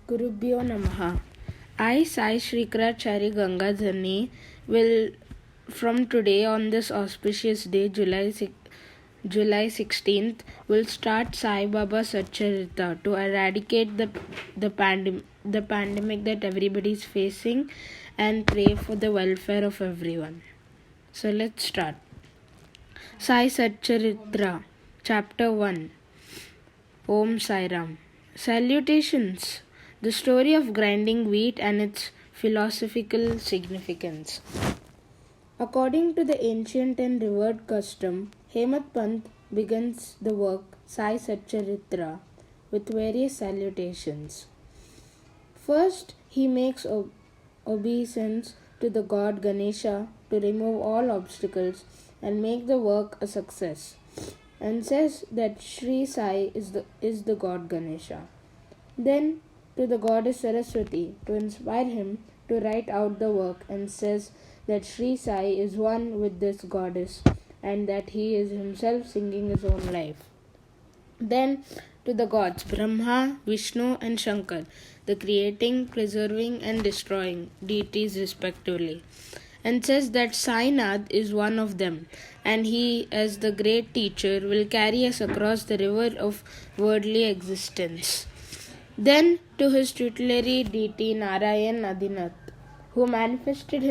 Gurubhyo Namaha. I, Sai Shrikarachari Gangadharni, will from today on this auspicious day, July 16th, will start Sai Baba Satcharita to eradicate the pandemic that everybody is facing and pray for the welfare of everyone. So let's start. Sai Satcharitra, Chapter 1. Om Sai Ram. Salutations. The story of grinding wheat and its philosophical significance. According to the ancient and revered custom, Hemant Pant begins the work Sai Satcharitra with various salutations. First, he makes obeisance to the god Ganesha to remove all obstacles and make the work a success, and says that Sri Sai is the god Ganesha. Then to the goddess Saraswati to inspire him to write out the work, and says that Sri Sai is one with this goddess and that he is himself singing his own life. Then to the gods Brahma, Vishnu and Shankar, the creating, preserving and destroying deities respectively, and says that Sainath is one of them, and he, as the great teacher, will carry us across the river of worldly existence. Then to his tutelary deity Narayan Adinath, who manifested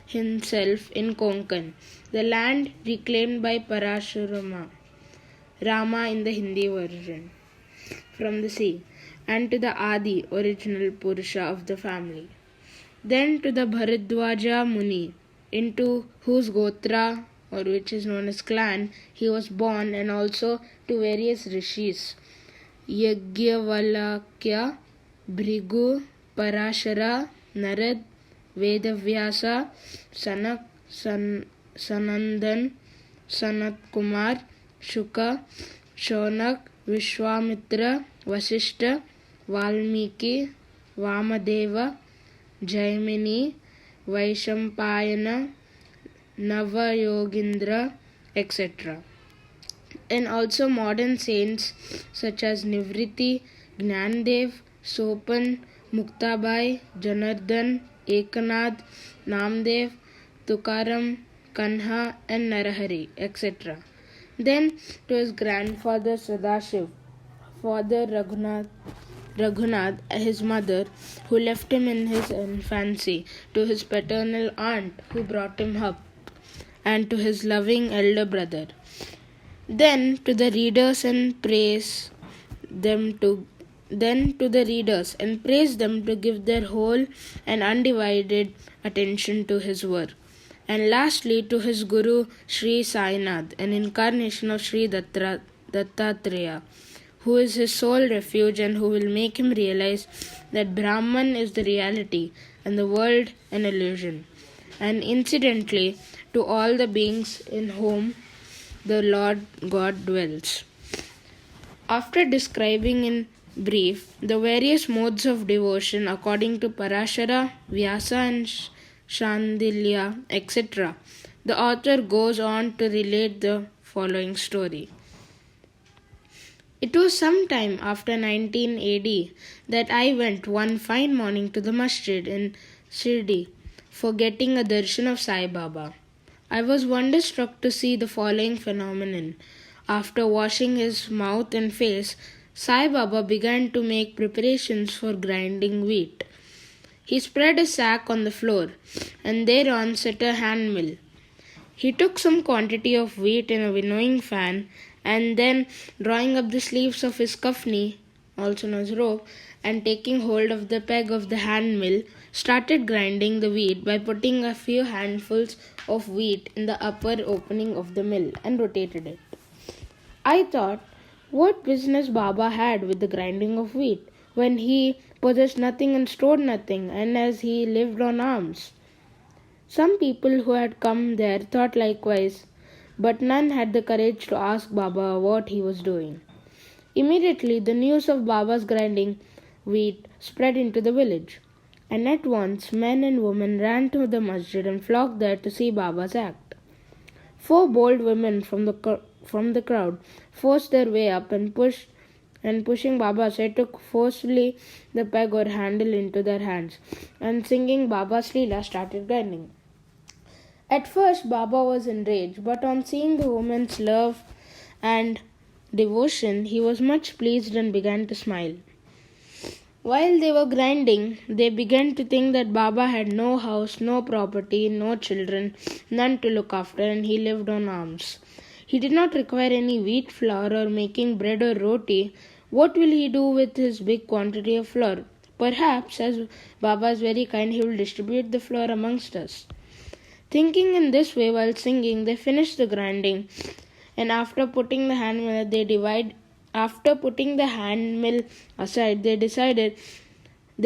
himself in Konkan, the land reclaimed by Parashurama, Rama in the Hindi version, from the sea, and to the Adi, original Purusha of the family. Then to the Bharadwaja Muni, into whose Gotra, or which is known as clan, he was born, and also to various rishis, Yajnavalakya, Bhrigu, Parashara, Narad, Vedavyasa, Sanak, Sanandan, Sanat Kumar, Shuka, Shonak, Vishwamitra, Vasishta, Valmiki, Vamadeva, Jaimini, Vaishampayana, Navayogindra, etc. And also modern saints such as Nivriti, Gnandev, Sopan, Muktabai, Janardhan, Ekanath, Namdev, Tukaram, Kanha and Narahari, etc. Then to his grandfather Sadashiv, father Raghunath, his mother, who left him in his infancy, to his paternal aunt, who brought him up, and to his loving elder brother. Then to the readers and praise them to give their whole and undivided attention to his work. And lastly to his Guru Sri Sainath, an incarnation of Sri Dattatreya, who is his sole refuge and who will make him realize that Brahman is the reality and the world an illusion. And incidentally to all the beings in whom the Lord God dwells. After describing in brief the various modes of devotion according to Parashara, Vyasa and Shandilya, etc., the author goes on to relate the following story. It was some time after 19 AD that I went one fine morning to the masjid in Shirdi for getting a darshan of Sai Baba. I was wonderstruck to see the following phenomenon. After washing his mouth and face, Sai Baba began to make preparations for grinding wheat. He spread a sack on the floor, and thereon set a hand mill. He took some quantity of wheat in a winnowing fan, and then, drawing up the sleeves of his kafni, also known as robe, and taking hold of the peg of the hand mill, started grinding the wheat by putting a few handfuls of wheat in the upper opening of the mill and rotated it. I thought, what business Baba had with the grinding of wheat, when he possessed nothing and stored nothing, and as he lived on alms? Some people who had come there thought likewise, but none had the courage to ask Baba what he was doing. Immediately the news of Baba's grinding wheat spread into the village, and at once men and women ran to the masjid and flocked there to see Baba's act. 4 bold women from the crowd forced their way up and pushed and pushing Baba's head took forcefully the peg or handle into their hands, and singing Baba's Leela started grinding. At first, Baba was enraged, but on seeing the woman's love and devotion, he was much pleased and began to smile. While they were grinding, they began to think that Baba had no house, no property, no children, none to look after, and he lived on alms. He did not require any wheat flour or making bread or roti. What will he do with his big quantity of flour? Perhaps, as Baba is very kind, he will distribute the flour amongst us. Thinking in this way while singing, they finished the grinding, and after putting the hand mill aside, they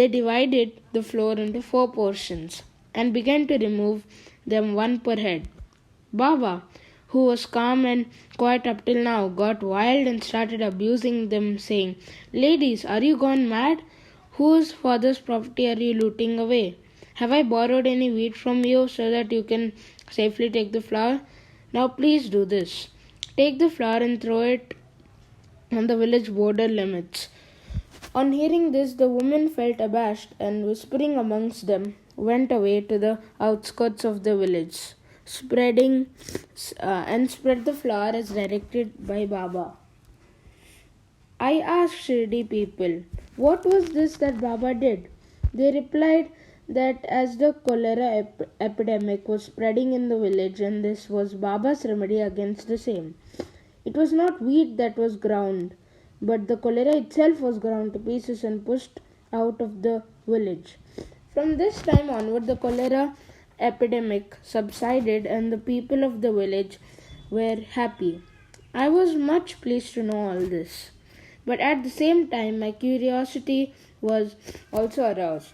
divided the floor into 4 portions and began to remove them one per head. Baba, who was calm and quiet up till now, got wild and started abusing them, saying, "Ladies, are you gone mad? Whose father's property are you looting away? Have I borrowed any wheat from you so that you can safely take the flour? Now please do this. Take the flour and throw it on the village border limits." On hearing this, the woman felt abashed and, whispering amongst them, went away to the outskirts of the village, spread the flour as directed by Baba. I asked Shirdi people, what was this that Baba did? They replied that as the cholera epidemic was spreading in the village, and this was Baba's remedy against the same. It was not wheat that was ground, but the cholera itself was ground to pieces and pushed out of the village. From this time onward, the cholera epidemic subsided and the people of the village were happy. I was much pleased to know all this, but at the same time my curiosity was also aroused.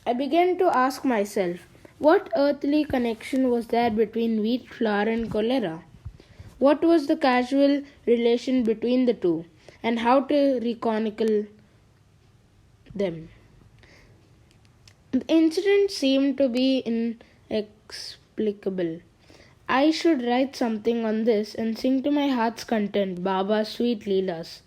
I began to ask myself, what earthly connection was there between wheat flour and cholera? What was the causal relation between the two, and how to reconcile them? The incident seemed to be inexplicable. I should write something on this and sing to my heart's content Baba's sweet Leelas.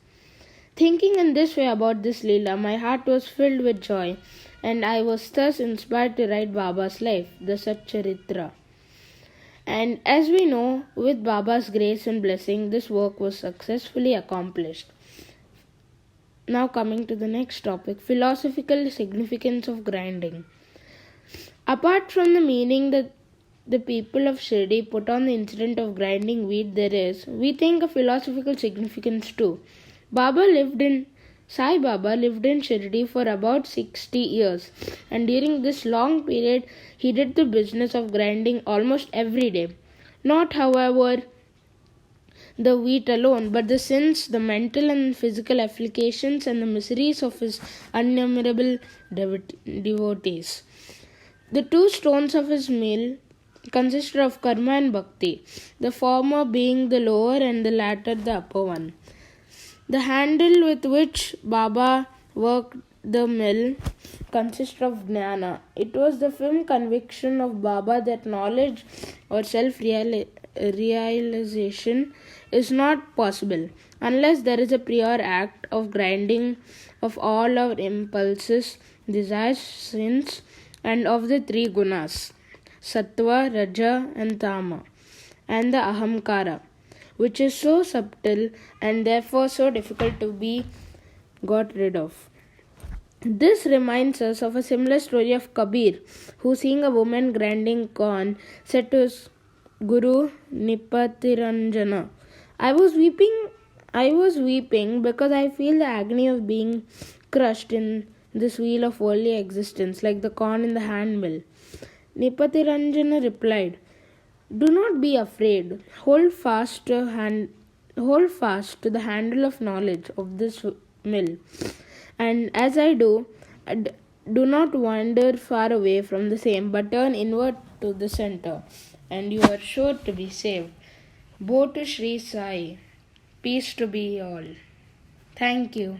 Thinking in this way about this Leela, my heart was filled with joy, and I was thus inspired to write Baba's life, the Satcharitra. And as we know, with Baba's grace and blessing, this work was successfully accomplished. Now coming to the next topic, philosophical significance of grinding. Apart from the meaning that the people of Shirdi put on the incident of grinding wheat there is, we think a philosophical significance too. Sai Baba lived in Shirdi for about 60 years, and during this long period he did the business of grinding almost every day. Not, however, the wheat alone, but the sins, the mental and physical afflictions, and the miseries of his innumerable devotees. The 2 stones of his mill consisted of karma and bhakti, the former being the lower and the latter the upper one. The handle with which Baba worked the mill consisted of jnana. It was the firm conviction of Baba that knowledge or self-realization is not possible unless there is a prior act of grinding of all our impulses, desires, sins, and of the 3 gunas, sattva, raja, and tama, and the ahamkara, which is so subtle and therefore so difficult to be got rid of. This reminds us of a similar story of Kabir, who, seeing a woman grinding corn, said to his Guru Nipatiranjana, I was weeping because I feel the agony of being crushed in this wheel of worldly existence, like the corn in the hand mill. Nipatiranjana replied, do not be afraid. Hold fast to the handle of knowledge of this mill. And as I do not wander far away from the same, but turn inward to the center, and you are sure to be saved. Bo to Sri Sai. Peace to be all. Thank you.